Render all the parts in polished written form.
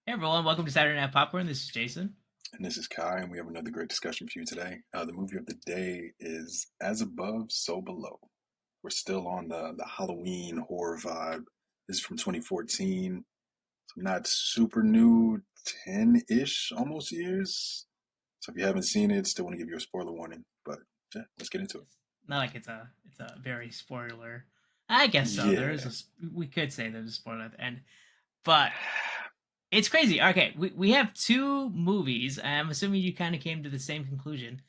Hey everyone, welcome to Saturday Night Popcorn. This is Jason. And this is Kai, and we have another great discussion for you today. The movie of the day is As Above, So Below. We're still on the Halloween horror vibe. This is from 2014, so not super new, 10-ish almost years. So if you haven't seen it, still want to give you a spoiler warning. But yeah, let's get into it. It's not like it's a very spoiler. I guess so. Yeah. We could say there's a spoiler at the end, but it's crazy. Okay, we have two movies. I'm assuming you kind of came to the same conclusion.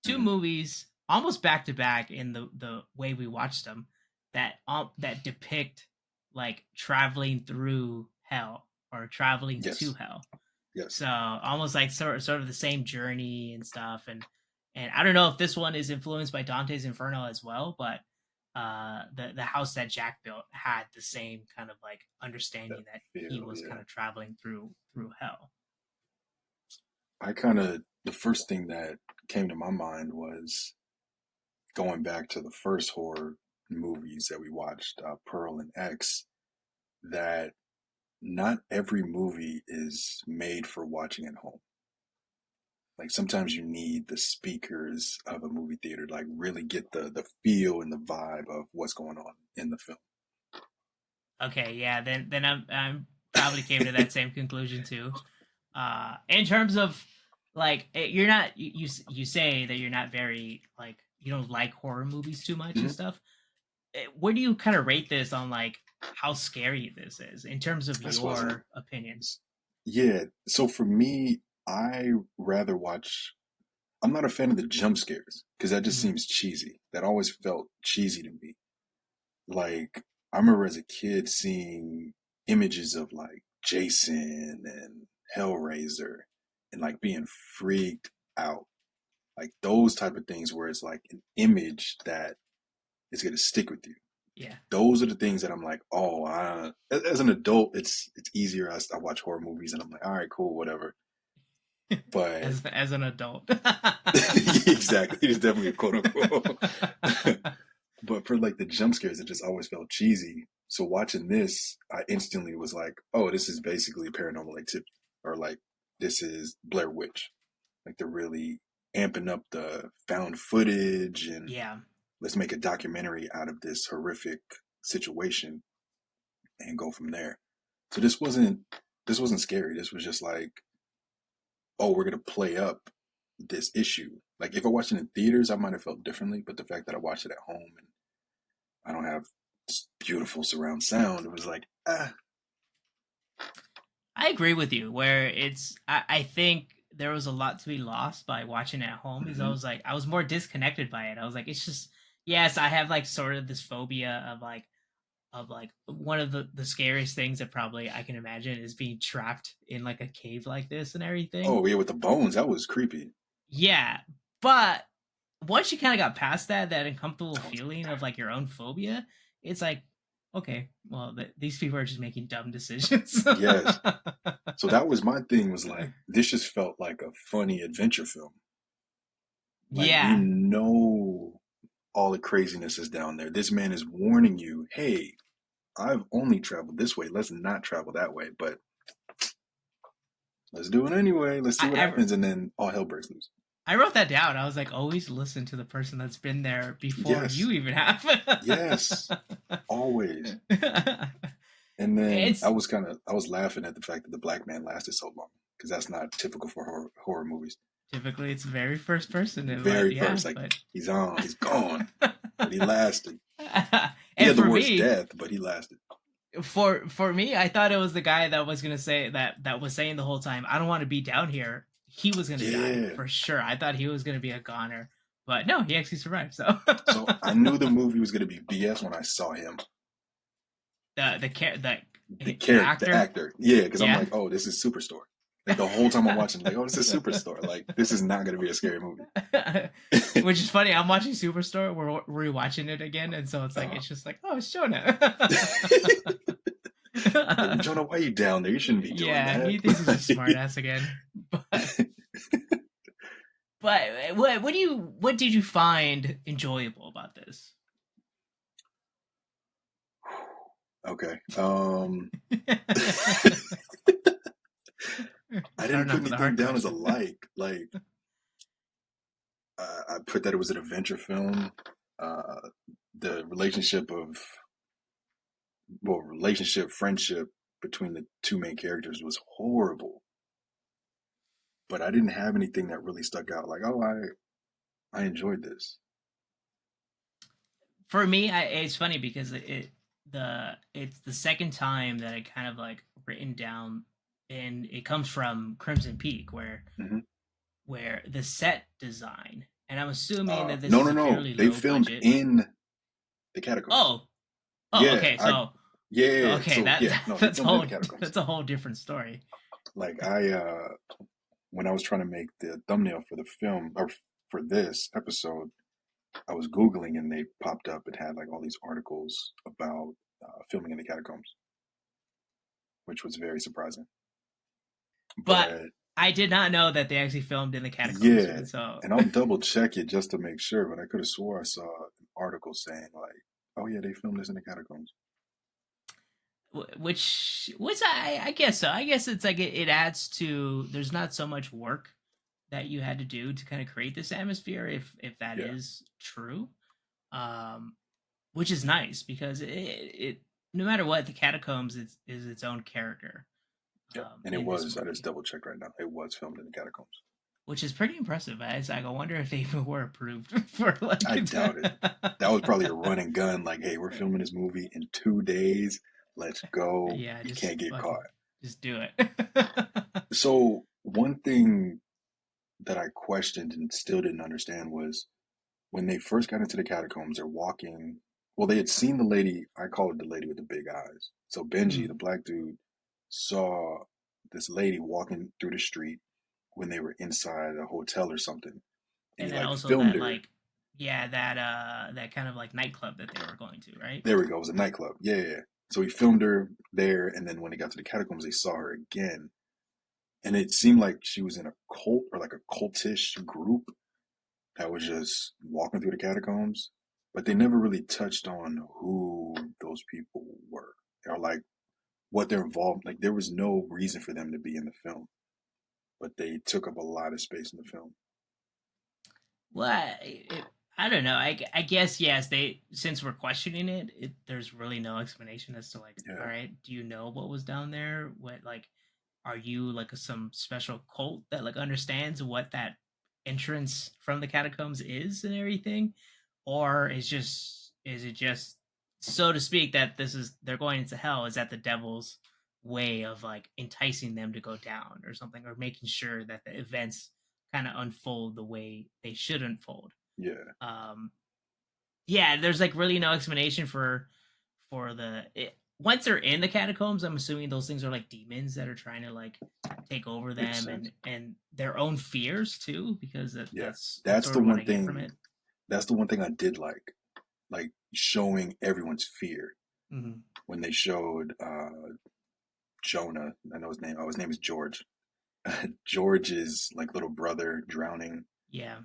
Two Mhm. movies almost back to back in the way we watched them that depict like traveling through hell or traveling to Yes. hell. Yes. So almost like sort of the same journey and stuff. And I don't know if this one is influenced by Dante's Inferno as well, but the house that Jack built had the same kind of like That understanding that he feel, was kind yeah. of traveling through hell. The first thing that came to my mind was going back to the first horror movies that we watched, Pearl and X, that not every movie is made for watching at home. Like sometimes you need the speakers of a movie theater to like really get the feel and the vibe of what's going on in the film. Okay, yeah, then I'm probably came to that same conclusion too. In terms of like you're not you say that you're not very like you don't like horror movies too much and Mhm. stuff. Where do you kind of rate this on like how scary this is in terms of That's why I was like, your opinion? yeah. So for me, I rather watch. I'm not a fan of the jump scares because that just Hmm. seems cheesy. That always felt cheesy to me. Like I remember as a kid seeing images of like Jason and Hellraiser and like being freaked out. Like those type of things where it's like an image that is gonna stick with you. Yeah, Those are the things that I'm like, oh, as an adult, it's easier. I watch horror movies and I'm like, all right, cool, whatever. But as an adult. exactly, it's definitely a quote unquote. But for like the jump scares, it just always felt cheesy. So watching this, I instantly was like, oh, this is basically paranormal activity, or like this is Blair Witch. Like they're really amping up the found footage and Yeah, let's make a documentary out of this horrific situation and go from there. So this wasn't scary. This was just like, oh, we're gonna play up this issue. Like if I watched it in theaters, I might have felt differently, but the fact that I watched it at home and I don't have beautiful surround sound. It was like, ah, I agree with you. Where I think there was a lot to be lost by watching it at home because mm-hmm, I was more disconnected by it. I was like, it's just yes, I have like sort of this phobia of like one of the scariest things that probably I can imagine is being trapped in like a cave like this and everything. oh yeah, with the bones, that was creepy. Yeah, but once you kind of got past that uncomfortable I was feeling of like your own phobia, it's like okay, well these people are just making dumb decisions. yes. So that was my thing. Was like this just felt like a funny adventure film. Like Yeah, all the craziness is down there. This man is warning you, hey, I've only traveled this way. Let's not travel that way, but let's do it anyway. Let's see what I happens, and then all hell breaks loose. I wrote that down. I was like, always listen to the person that's been there before Yes, you even have. yes, always. And then It's I was laughing at the fact that the black man lasted so long because that's not typical for horror movies. typically it's very first person, but Very yeah, first, like but he's gone, but he lasted. He and had the for worst me, death, but he lasted. for me, I thought it was the guy that was gonna say that was saying the whole time, I don't want to be down here. He was gonna die Yeah. for sure. I thought he was gonna be a goner, but no, he actually survived. So So I knew the movie was gonna be BS when I saw him, the the actor, actor. Yeah, because I'm yeah. like, oh, this is Superstore. Like the whole time I'm watching, like, oh, this is Superstore. Like this is not gonna be a scary movie. Which is funny. I'm watching Superstore. We're rewatching it again, and so it's like uh, it's just like, oh, it's Jonah. like Jonah, why are you down there? You shouldn't be doing Yeah, that. he thinks he's a smart ass again. But what did you find enjoyable about this? Okay. I didn't Starting put off with a anything hard down as a question. like. Like I put that it was an adventure film. Uh, the relationship, friendship between the two main characters was horrible. But I didn't have anything that really stuck out. Like, oh, I enjoyed this. For me, it's funny because it's the second time that I kind of like written down, and it comes from Crimson Peak, Hmm. where the set design, and I'm assuming that this No, is no, a no. fairly They low filmed budget. in the catacombs. Oh, oh, Yeah, okay, so yeah. okay, So that yeah, no, they that's a filmed in the whole catacombs. that's a whole different story. Like when I was trying to make the thumbnail for the film or for this episode, I was Googling and they popped up. It had like all these articles about filming in the catacombs, which was very surprising. But But I did not know that they actually filmed in the catacombs, yeah, so and I'll double check it just to make sure. But I could have swore I saw an article saying like, "Oh yeah, they filmed this in the catacombs." which I guess so. I guess it's like it adds to. There's not so much work that you had to do to kind of create this atmosphere, if that Yeah, is true, um, which is nice because it no matter what, the catacombs is its own character yeah, and it in this was. I just movie, double checked right now. It was filmed in the catacombs. which is pretty impressive. It's like I wonder if they even were approved for like. I doubt it. That was probably a run and gun. Like, hey, we're filming this movie in 2 days. Let's go. Yeah, We just can't get fucking caught. just do it. So one thing that I questioned and still didn't understand was when they first got into the catacombs, they're walking. Well, they had seen the lady. I call it the lady with the big eyes. So Benji, Mm. the black dude, saw this lady walking through the street when they were inside a hotel or something, and And he then like also filmed that her. like yeah, that kind of like nightclub that they were going to, right? There we go. It was a nightclub. Yeah, yeah, yeah. So he filmed her there, and then when they got to the catacombs, they saw her again, and it seemed like she was in a cult or like a cultish group that was just walking through the catacombs, but they never really touched on who those people were or like what they're involved. Like there was no reason for them to be in the film, but they took up a lot of space in the film. Well, I don't know. I guess yes. They since we're questioning there's really no explanation as to like, all Yeah, right, do you know what was down there? What like, are you like some special cult that like understands what that entrance from the catacombs is and everything, or is it just so to speak that this is they're going into hell? Is that the devil's way of like enticing them to go down or something, or making sure that the events kind of unfold the way they should unfold? yeah, um yeah, there's like really no explanation for once they're in the catacombs. I'm assuming those things are like demons that are trying to like take over makes them, sense. and their own fears too, because Yeah, that's that's sort the of what one I get from thing. it. That's the one thing I did like showing everyone's fear Hmm. when they showed Jonah. I know his name. Oh, his name is George. George's like little brother drowning, Yeah,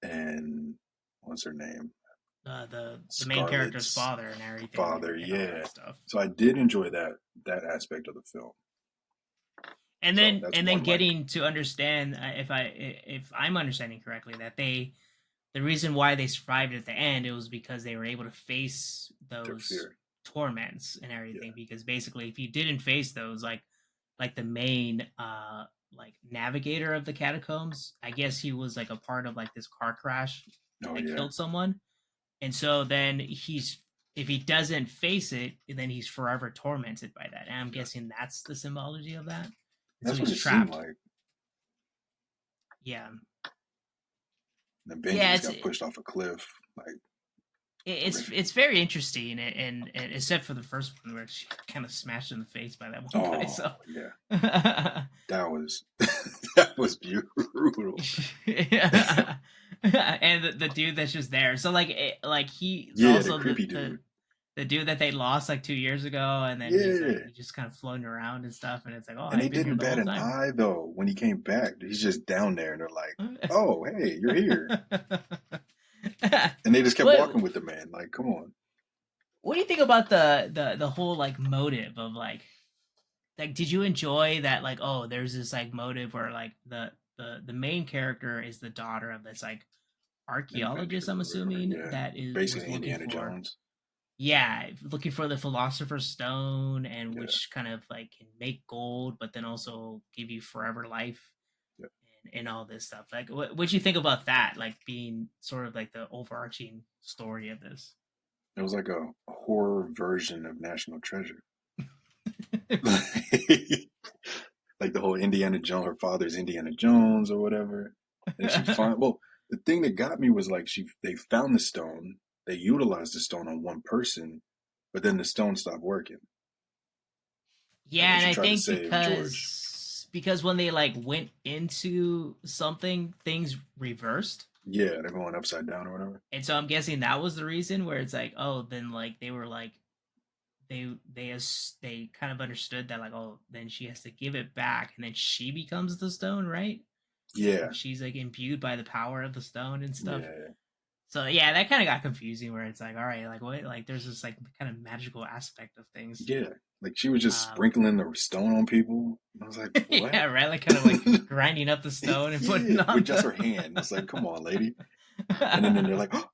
and what's her name? the main character's Scarlett's father and everything, father. and all that Yeah. stuff. So I did enjoy that aspect of the film. So that's And then one like. getting to understand, if I'm understanding correctly, that the reason why they survived at the end, it was because they were able to face Their those fear. torments and Yeah. everything, because basically if you didn't face those, like the main like navigator of the catacombs, I guess he was like a part of like this car crash Oh that yeah. killed someone, and so then he's if he doesn't face it, then he's forever tormented by that, and I'm Yeah. guessing that's the symbology of that, and so That's what he's it seemed trapped. like. Yeah. And then Benji Yeah, just got pushed off a cliff. Like horrific. it's very interesting, and except for the first one where she kind of smashed in the face by that one guy. Oh So, yeah. yeah, That was that was brutal. and the dude that's just there. So like like he Yeah, the also creepy dude. the dude that they lost like 2 years ago, and then Yeah. he's just kind of floating around and stuff, and it's like, oh, And they I've been here didn't the bat whole an time. eye though when he came back. He's just down there and they're like, "Oh, hey, you're here." And they just kept what walking with the man. Like, come on. what do you think about the whole like motive of like like did you enjoy that like oh there's this like motive where like the main character is the daughter of this like archaeologist, Adventure I'm or whatever. assuming, Yeah, that is was basically looking Indiana for, Jones. yeah, looking for the philosopher's stone, and Yeah, which kind of like can make gold but then also give you forever life, yeah. and all this stuff. Like what you think about that, like being sort of like the overarching story of this? It was like a horror version of National Treasure. Like the whole Indiana Jones, her father's Indiana Jones or whatever. And she find well, the thing that got me was like they found the stone, they utilized the stone on one person, but then the stone stopped working. And Yeah, then and she I tried to think save George. because when they like went into something, things reversed. Yeah, they're going upside down or whatever. And so I'm guessing that was the reason where it's like, oh, then like they were like they kind of understood that like, oh, then she has to give it back, and then she becomes the stone, right? Yeah, If she's like imbued by the power of the stone and stuff. yeah, So yeah, that kind of got confusing where it's like, all right, like what, like there's this like kind of magical aspect of things. yeah. Like she was just Um, sprinkling the stone on people. I was like, what? yeah, right, like kind of like grinding up the stone and putting Yeah, it with on just her the. hand. It's like, come on, lady. And then they're like, oh,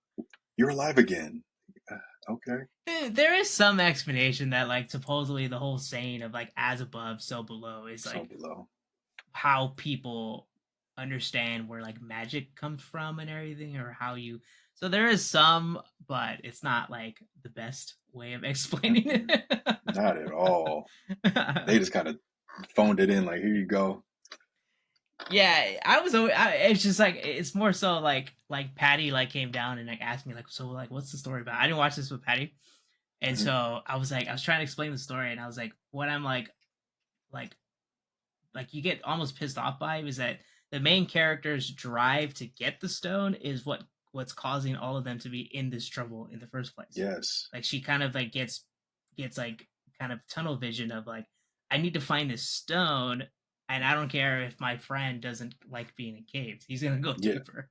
you're alive again. Okay. There is some explanation that like supposedly the whole saying of like as above so below is So like below. how people understand where like magic comes from and everything, or how you, so there is some, but it's not like the best way of explaining Mm-mm, not at all. it. They just kind of phoned it in, like, here you go. Yeah, I was always, it's just like it's more so like Patty like came down and like asked me like, so like what's the story about? I didn't watch this with Patty. And Mhm. so I was like, I was trying to explain the story, and I was like, what I'm like like you get almost pissed off by is that the main character's drive to get the stone is what's causing all of them to be in this trouble in the first place. Yes. Like she kind of like gets like kind of tunnel vision of like, I need to find this stone, and I don't care if my friend doesn't like being in caves. He's gonna go Yeah. deeper.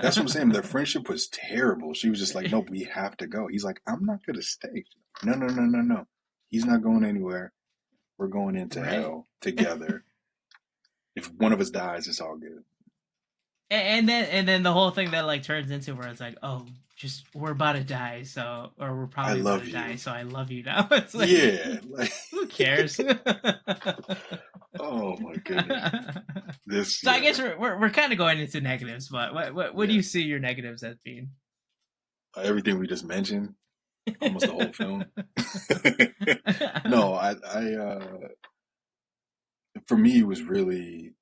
That's what I'm saying. Their friendship was terrible. She was just like, nope, we have to go. He's like, I'm not going to stay. No, no, no, no, no. He's not going anywhere. We're going into Right. hell together. If one of us dies, it's all good. And then the whole thing that like turns into where it's like, oh, just we're about to die, so, or we're I probably about love to die, you. so I love you now. It's like, Yeah. Like, who cares? So oh my goodness. This, I yeah, guess we're kind of going into negatives, but what do yeah. you see your negatives as being? Everything we just mentioned, almost the whole film. No, for me, it was really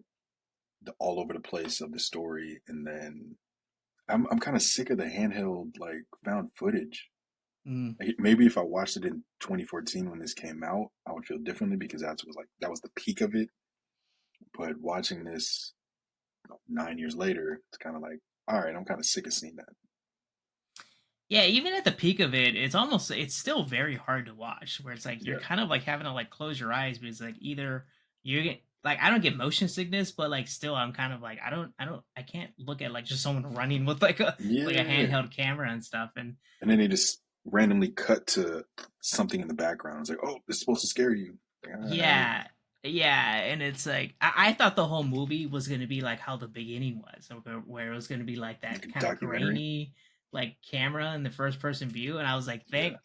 the all over the place of the story, and then I'm kind of sick of the handheld like found footage. Mm. Maybe if I watched it in 2014 when this came out, I would feel differently because that was the peak of it. But watching this 9 years later, it's kind of like, all right, I'm kind of sick of seeing that. Yeah, even at the peak of it, it's still very hard to watch. Where it's like you're Yeah, kind of like having to like close your eyes because like either you're get like I don't get motion sickness, but like still I'm kind of like I can't look at like just someone running with like a yeah. handheld camera and stuff. And And then they just randomly cut to something in the background. It's like, oh, this is supposed to scare you. Like, all right, yeah, yeah, and it's like I thought the whole movie was gonna be like how the beginning was, where it was gonna be like like that a kind of documentary. grainy like camera in the first person view, and I was like, Yeah,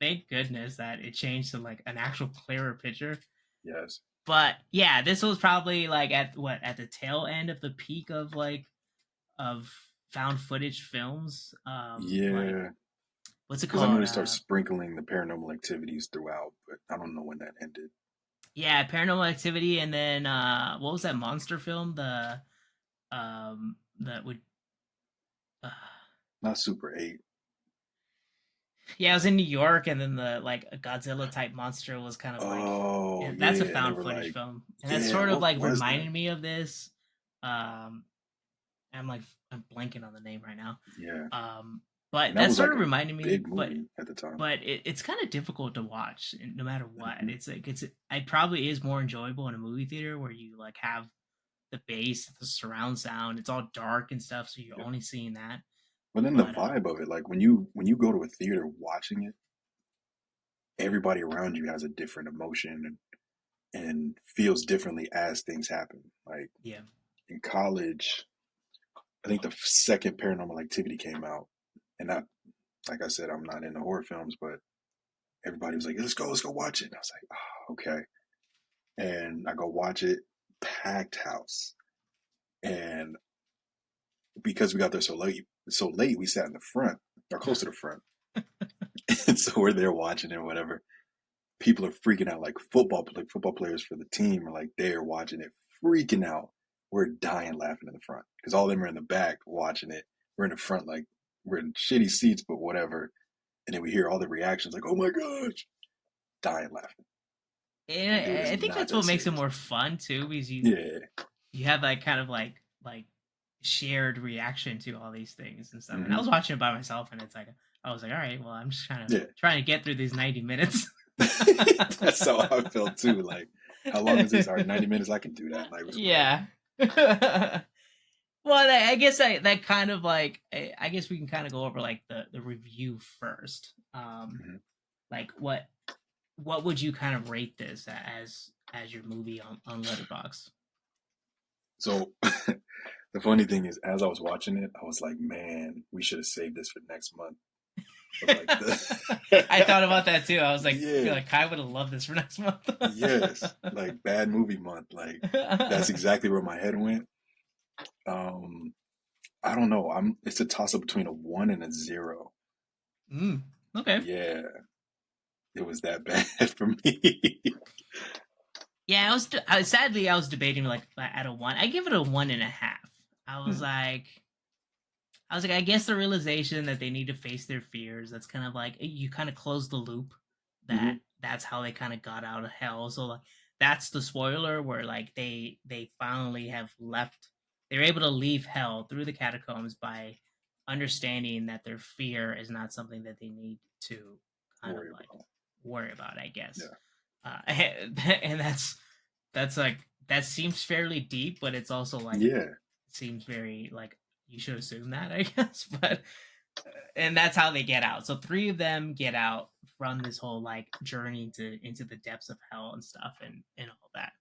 thank goodness that it changed to like an actual clearer picture. yes, But yeah, this was probably like at the tail end of the peak of like of found footage films. Like yeah. what's it Because I know called? they start sprinkling the paranormal activities throughout, but I don't know when that ended. Yeah, Paranormal Activity, and then what was that monster film? The that would uh, Not Super 8. yeah, it was in New York, and then the like a Godzilla type monster was kind of like, Oh yeah, that's a yeah, and they found were footage like, film, and that's yeah, sort of what like was that? reminded me of this. Um, I'm like I'm blanking on the name right now. Yeah, Um, but and that that was sort like of a reminded me, big movie at the time. but it's kind of difficult to watch no matter what. Hmm. It's like it probably is more enjoyable in a movie theater where you like have the bass, the surround sound. It's all dark and stuff, so you're Yeah, only seeing that. but then the But vibe of it, like when you go to a theater watching it, everybody around you has a different emotion, and feels differently as things happen. Like Yeah. in college, I think the second Paranormal Activity came out, and not like I said, I'm not into horror films, but everybody was like, let's go watch it." And I was like, "Oh, okay." And I go watch it, packed house, and because we got there so late, we sat in the front or close to the front, and so we're there watching it, or whatever. People are freaking out, like football players for the team are like there watching it, freaking out. We're dying laughing in the front because all of them are in the back watching it. We're in the front, like we're in shitty seats, but whatever. And then we hear all the reactions, like, "Oh my gosh," dying laughing. Like it And was I think not that's that what makes it serious. more fun too, because Yeah, you have like kind of like shared reaction to all these things and stuff. And I hmm was watching it by myself, and it's like I was like, all right, well, I'm just kind of yeah. trying to get through these 90 minutes. That's how I felt too. Like, how long is this? All right, 90 minutes. I can do that. Like, let's go. Yeah. Well, I guess that kind of like I guess we can kind of go over like the review first. Mhm. Like what would you kind of rate this as your movie on Letterbox? So the funny thing is, as I was watching it, I was like, man, we should have saved this for next month. Of like I thought the about that too. I was like, I feel yeah, like Kai would have loved this for next month. yes, like bad movie month. Like that's exactly where my head went. Um, I don't know. It's a toss up between a 1 and a 0. Mm, okay. Yeah, it was that bad for me. Yeah, sadly I was debating like at a one. I give it a 1.5. I was Hmm. like, I guess the realization that they need to face their fears. That's kind of like you kind of close the loop. Hmm. That's how they kind of got out of hell. So like that's the spoiler where like they finally have left. They're able to leave hell through the catacombs by understanding that their fear is not something that they need to kind of Worry like about. worry about. I guess, Yeah, and that's like that seems fairly deep, but it's also like yeah, seems very like you should assume that, I guess. But and that's how they get out. So three of them get out from this whole like journey into the depths of hell and stuff and all that.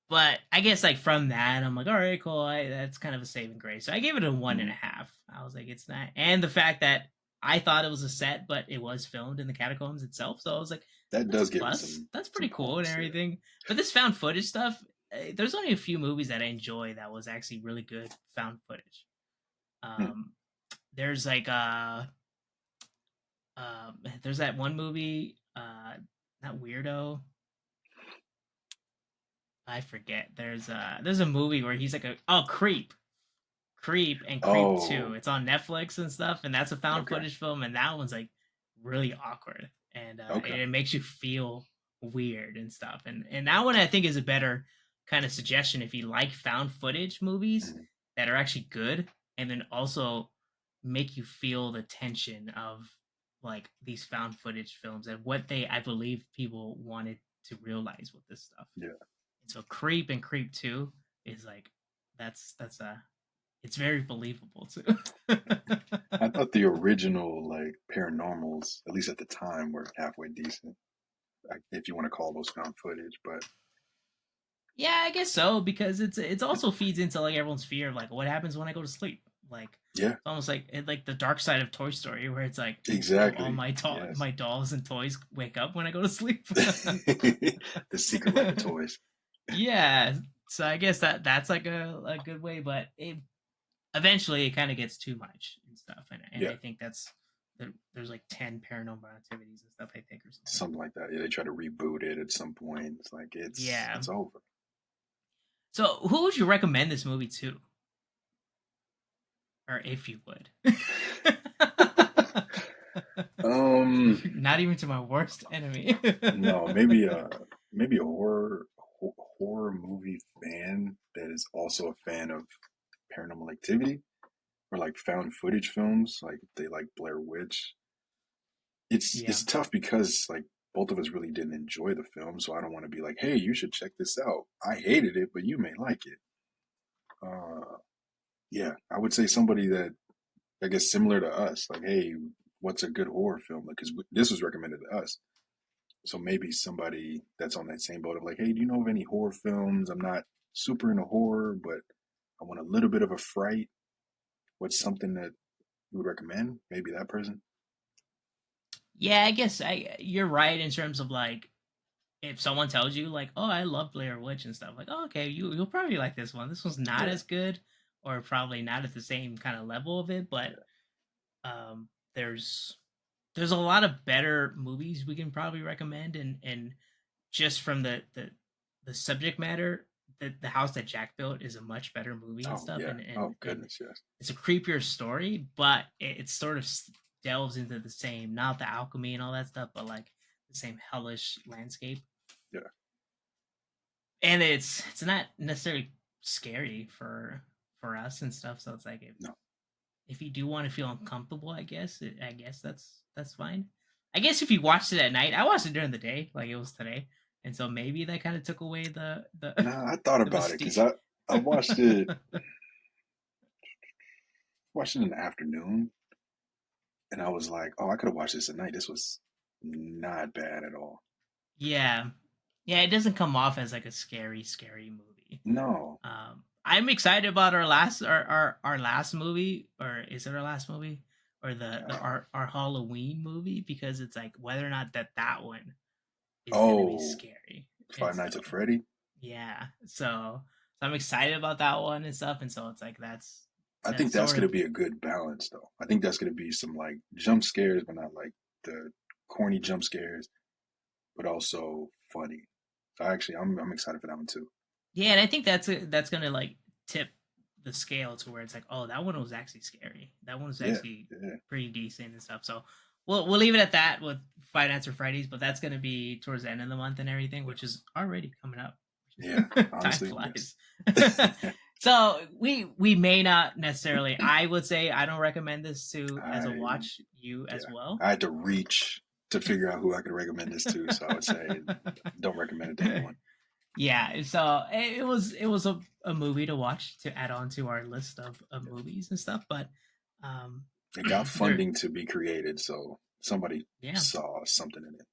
But I guess like from that, I'm like, all right, cool. That's kind of a saving grace. So I gave it a one and hmm a half. I was like, it's not, and the fact that I thought it was a set, but it was filmed in the catacombs itself. So I was like, that that's a does give it plus. That's some pretty cool and points. Yeah. everything. But this found footage stuff, there's only a few movies that I enjoy that was actually really good found footage. Hmm. Um, there's like there's that one movie, not Weirdo. I forget. There's a movie where he's like Creep and Creep Two. Oh, It's on Netflix and stuff, and that's a found okay, footage film, and that one's like really awkward, and okay. it makes you feel weird and stuff. And that one I think is a better kind of suggestion if you like found footage movies Mhm. that are actually good, and then also make you feel the tension of like these found footage films and what they I believe people wanted to realize with this stuff. Yeah. And so Creep and Creep 2 is like that's a it's very believable too. I thought the original like paranormals, at least at the time, were halfway decent, if you want to call those found footage. But Yeah, I guess so because it's also feeds into like everyone's fear of like what happens when I go to sleep. Like yeah, it's almost like like the dark side of Toy Story where it's like will all exactly. Yes. my dolls and toys wake up when I go to sleep? The secret life of toys. Yeah, so I guess that's like a good way, but eventually it kind of gets too much and stuff, and Yeah, I think there's like 10 paranormal activities and stuff I think or something. something like that. Yeah, they try to reboot it at some point. It's like Yeah. it's over. So who would you recommend this movie to, or if you would? Not even to my worst enemy. No, maybe a horror movie fan that is also a fan of Paranormal Activity or like found footage films, like they like Blair Witch. Yeah. It's tough because like both of us really didn't enjoy the film, so I don't want to be like, hey, you should check this out. I hated it, but you may like it. Uh, yeah, I would say somebody that I guess similar to us, like, hey, what's a good horror film? Because this was recommended to us. So maybe somebody that's on that same boat of like, hey, do you know of any horror films? I'm not super into horror, but I want a little bit of a fright. What's something that you would recommend? Maybe that person. Yeah, I guess you're right in terms of like if someone tells you like, "Oh, I love Blair Witch" and stuff, like, "Oh, okay, you'll probably like this one. This one's not Yeah, as good, or probably not at the same kind of level of it, but yeah. um, there's there's a lot of better movies we can probably recommend, and just from the subject matter, the house that Jack built is a much better movie and Oh stuff, yeah. Oh and goodness, yes. it's a creepier story, but it sort of delves into the same, not the alchemy and all that stuff, but like the same hellish landscape, Yeah. and it's not necessarily scary for us and stuff. So it's like No. if you do want to feel uncomfortable, I guess that's fine. I guess if you watched it at night, I watched it during the day, like it was today, and so maybe that kind of took away the Nah, I thought the about it because mystique. I watched it in the afternoon, and I was like, oh, I could have watched this at night. This was not bad at all. Yeah, yeah, it doesn't come off as like a scary movie. No. I'm excited about our last movie, or is it our last movie, or the Uh, our Halloween movie, because it's like whether or not that one is gonna be oh, scary and Five Nights at stuff. Freddy. Yeah, so I'm excited about that one and stuff, and so it's like I think that's that's sort gonna of be a good balance, though. I think that's gonna be some like jump scares, but not like the corny jump scares, but also funny. So actually, I'm excited for that one too. yeah, and I think that's gonna like tip the scale to where it's like, oh, that one was actually scary. That one was Yeah, actually yeah, pretty decent and stuff. So we'll leave it at that with Five Nights at Freddy's, but that's gonna be towards the end of the month and everything, which is already coming up. yeah. Time Honestly, yes. flies. So we may not necessarily. I would say I don't recommend this to as a I watch. You Yeah, as well. I had to reach to figure out who I could recommend this to. So I would say don't recommend it to anyone. Yeah, so it was a movie to watch to add on to our list of movies and stuff, but um It got there funding to be created, so somebody yeah, saw something in it.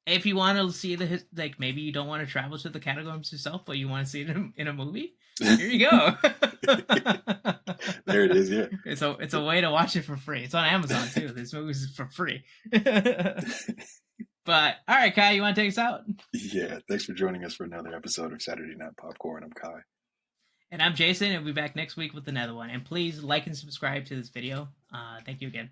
if you want to see like maybe you don't want to travel to the catacombs yourself, but you want to see it in a movie, here you go. There it is. Yeah. It's a way to watch it for free. It's on Amazon too. This movie's for free. But all right, Kai, you want to take us out? Yeah. Thanks for joining us for another episode of Saturday Night Popcorn. I'm Kai. And I'm Jason, and we'll be back next week with another one. And please like and subscribe to this video. Thank you again.